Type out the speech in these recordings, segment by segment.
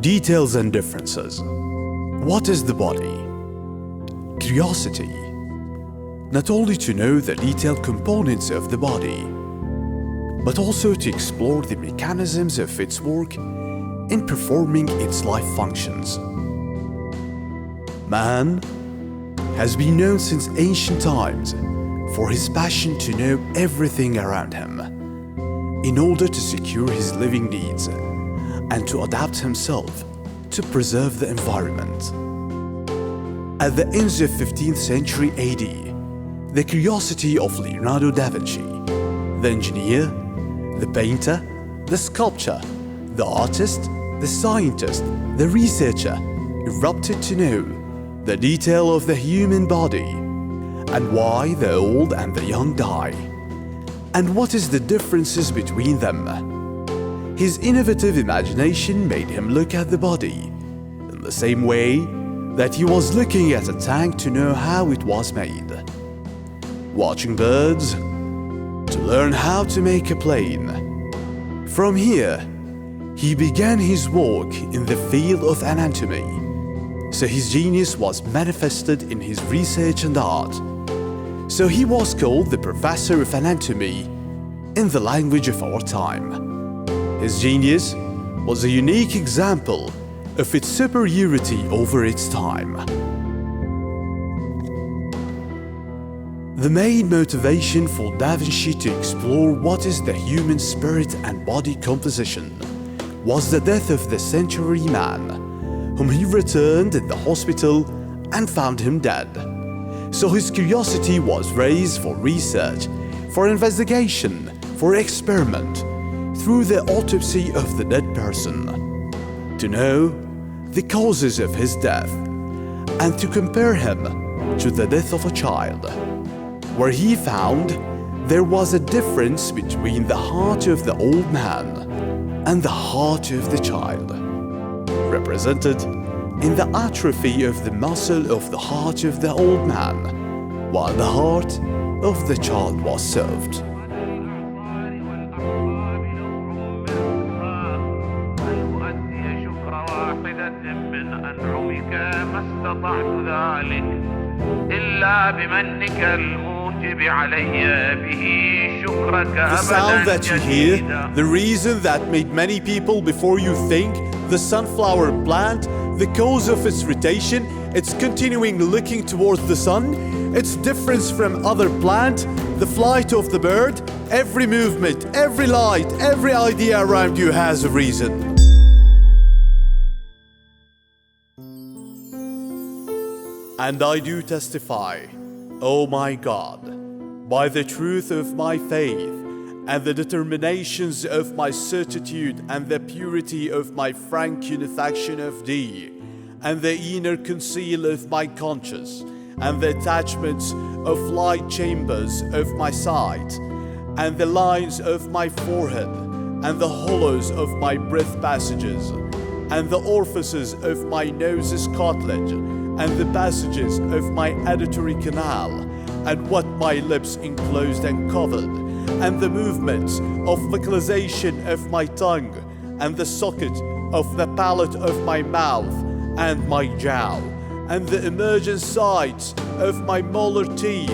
Details and differences. What is the body? Curiosity. Not only to know the detailed components of the body, but also to explore the mechanisms of its work in performing its life functions. Man has been known since ancient times for his passion to know everything around him in order to secure his living needs and to adapt himself to preserve the environment. At the end of 15th century AD, the curiosity of Leonardo da Vinci, the engineer, the painter, the sculptor, the artist, the scientist, the researcher, erupted to know the detail of the human body and why the old and the young die, and what is the differences between them. His innovative imagination made him look at the body in the same way that he was looking at a tank to know how it was made, watching birds to learn how to make a plane. From here, he began his work in the field of anatomy, so his genius was manifested in his research and art. So he was called the professor of anatomy in the language of our time. His genius was a unique example of its superiority over its time. The main motivation for Da Vinci to explore what is the human spirit and body composition was the death of the century man, whom he returned in the hospital and found him dead. So his curiosity was raised for research, for investigation, for experiment, through the autopsy of the dead person, to know the causes of his death, and to compare him to the death of a child, where he found there was a difference between the heart of the old man and the heart of the child, represented in the atrophy of the muscle of the heart of the old man, while the heart of the child was solved. The sound that you hear, the reason that made many people before you think, the sunflower plant, the cause of its rotation, its continuing looking towards the sun, its difference from other plant, the flight of the bird, every movement, every light, every idea around you has a reason. And I do testify, O my God, by the truth of my faith and the determinations of my certitude and the purity of my frank unifaction of Thee, and the inner conceal of my conscience, and the attachments of light chambers of my sight, and the lines of my forehead, and the hollows of my breath passages, and the orifices of my nose's cartilage, and the passages of my auditory canal, and what my lips enclosed and covered, and the movements of vocalization of my tongue, and the socket of the palate of my mouth, and my jaw, and the emergent sides of my molar teeth,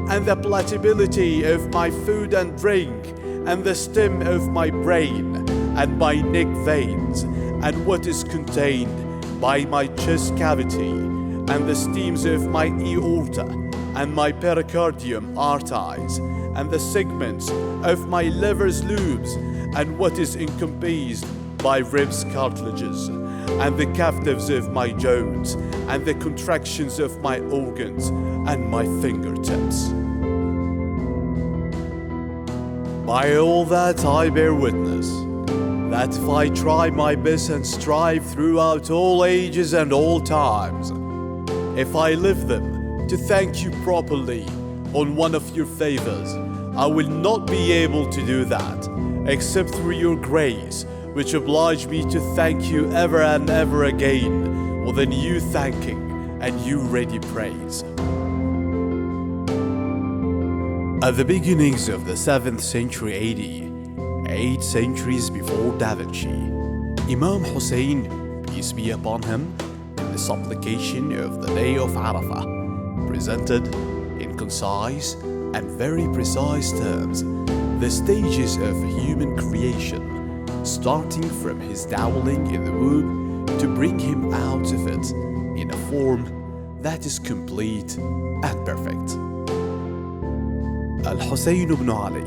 and the palatability of my food and drink, and the stem of my brain, and my neck veins, and what is contained by my chest cavity, and the steams of my aorta, and my pericardium arteries, and the segments of my liver's lobes, and what is encompassed by ribs cartilages, and the captives of my joints, and the contractions of my organs, and my fingertips. By all that I bear witness, that if I try my best and strive throughout all ages and all times, if I live them to thank you properly on one of your favors, I will not be able to do that, except through your grace, which oblige me to thank you ever and ever again, with a new thanking and new ready praise. At the beginnings of the 7th century AD, 8 centuries before Da Vinci, Imam Hussein, peace be upon him, in the supplication of the day of Arafah, presented in concise and very precise terms the stages of human creation, starting from his dowling in the womb to bring him out of it in a form that is complete and perfect. Al-Husayn ibn Ali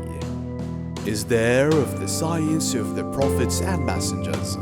is the heir of the science of the prophets and messengers.